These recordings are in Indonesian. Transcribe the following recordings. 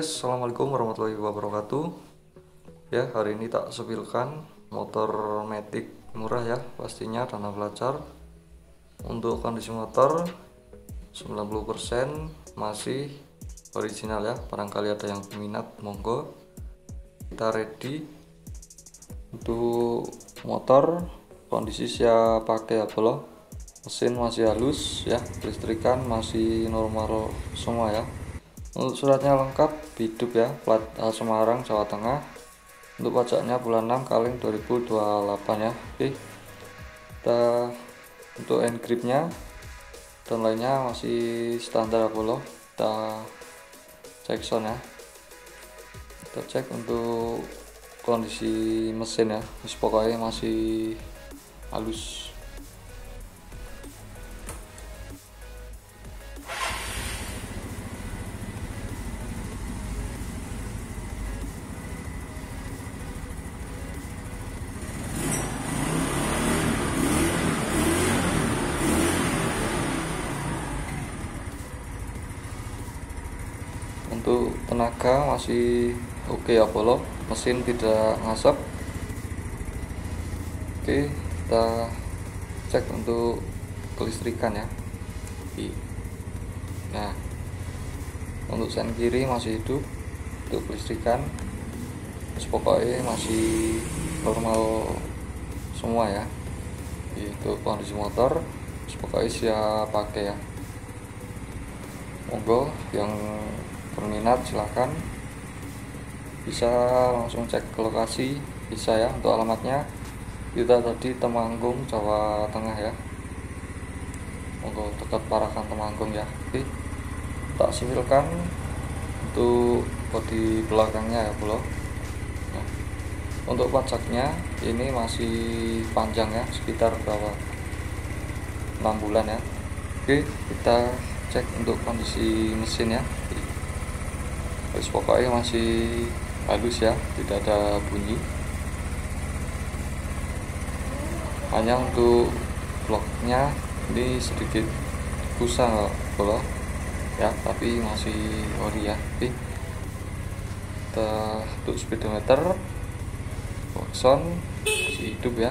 Guys, assalamualaikum warahmatullahi wabarakatuh. Ya, hari ini tak sepilkan motor Matic murah ya, pastinya dana belajar. Untuk kondisi motor 90% masih original ya. Barangkali ada yang peminat, monggo. Kita ready. Untuk motor kondisi siap pakai ya bolo. Mesin masih halus ya, listrikan masih normal semua ya. Untuk suratnya lengkap, hidup ya, plat Semarang, Jawa Tengah. Untuk pajaknya bulan 6 kaleng 2028 ya. Oke. Untuk end gripnya dan lainnya masih standar Apollo. Kita cek sound ya. Kita cek untuk kondisi mesin ya. Pokoknya masih halus. Untuk tenaga masih oke ya Apollo, mesin tidak ngasap. Oke, kita cek untuk kelistrikan ya. Nah, untuk sen kiri masih hidup. Untuk kelistrikan pokoknya masih normal semua ya. Itu kondisi motor pokoknya siap pakai ya. Monggo yang berminat silahkan bisa langsung cek ke lokasi, bisa ya. Untuk alamatnya kita tadi Temanggung, Jawa Tengah ya. Monggo dekat Parakan Temanggung ya. Oke, tak similkan untuk bodi belakangnya ya bro. Nah, untuk pajaknya ini masih panjang ya, sekitar berapa 6 bulan ya. Oke, kita cek untuk kondisi mesin ya. Pokoknya masih halus ya, tidak ada bunyi. Hanya untuk bloknya ini sedikit kusam bola ya, tapi masih ori ya. Oke. Kita untuk speedometer klakson masih hidup ya.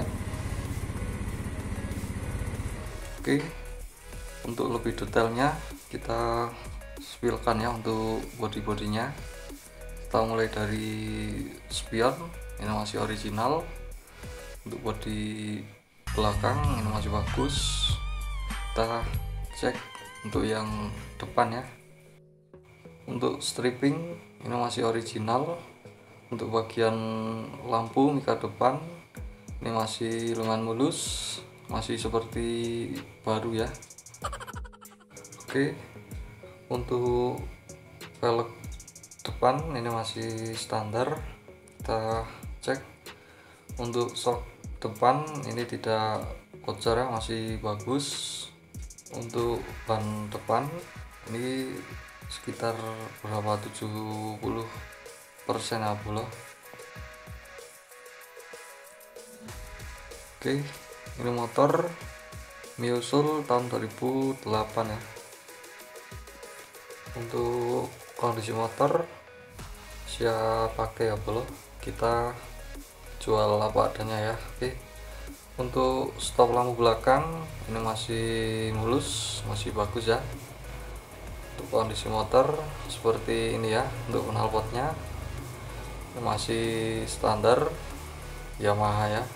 Oke, untuk lebih detailnya kita spilkan ya. Untuk body-bodinya kita mulai dari spion, ini masih original. Untuk body belakang ini masih bagus. Kita cek untuk yang depan ya. Untuk stripping ini masih original. Untuk bagian lampu mika depan ini masih lumayan mulus, masih seperti baru ya. Oke, untuk velg depan ini masih standar. Kita cek untuk shock depan ini tidak bocor ya, masih bagus. Untuk ban depan ini sekitar berapa 70% ya bro. Oke, ini motor Miusul tahun 2008 ya. Untuk kondisi motor siap pakai ya bro, kita jual apa adanya ya. Oke, untuk stop lampu belakang ini masih mulus, masih bagus ya. Untuk kondisi motor seperti ini ya. Untuk knalpotnya ini masih standar Yamaha ya.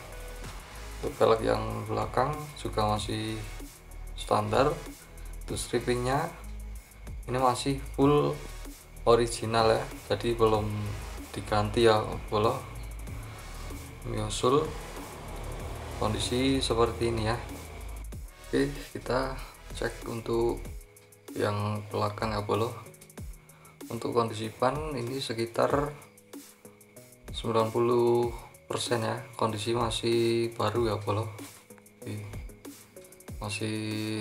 Untuk velg yang belakang juga masih standar. Untuk strippingnya ini masih full original ya, jadi belum diganti ya bolo. Miusul kondisi seperti ini ya. Oke, kita cek untuk yang belakang ya bolo. Untuk kondisi ban ini sekitar 90% ya, kondisi masih baru ya bolo. Masih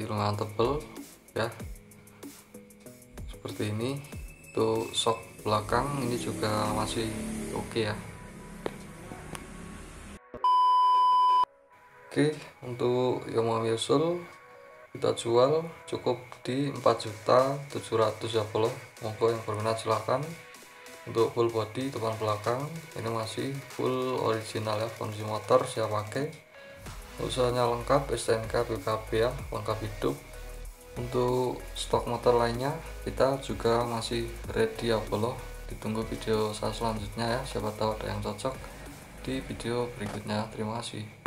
lumayan tebel ya, seperti ini. Untuk shock belakang ini juga masih oke ya. Oke, untuk Yamaha Miusul kita jual cukup di 4.700.000 ya bro. Monggo yang berminat silahkan Untuk full body depan belakang ini masih full original ya, kondisi motor siap pakai, usahanya lengkap, STNK BPKB ya, lengkap hidup. Untuk stok motor lainnya kita juga masih ready ya bolo, ditunggu video saya selanjutnya ya, siapa tahu ada yang cocok di video berikutnya. Terima kasih.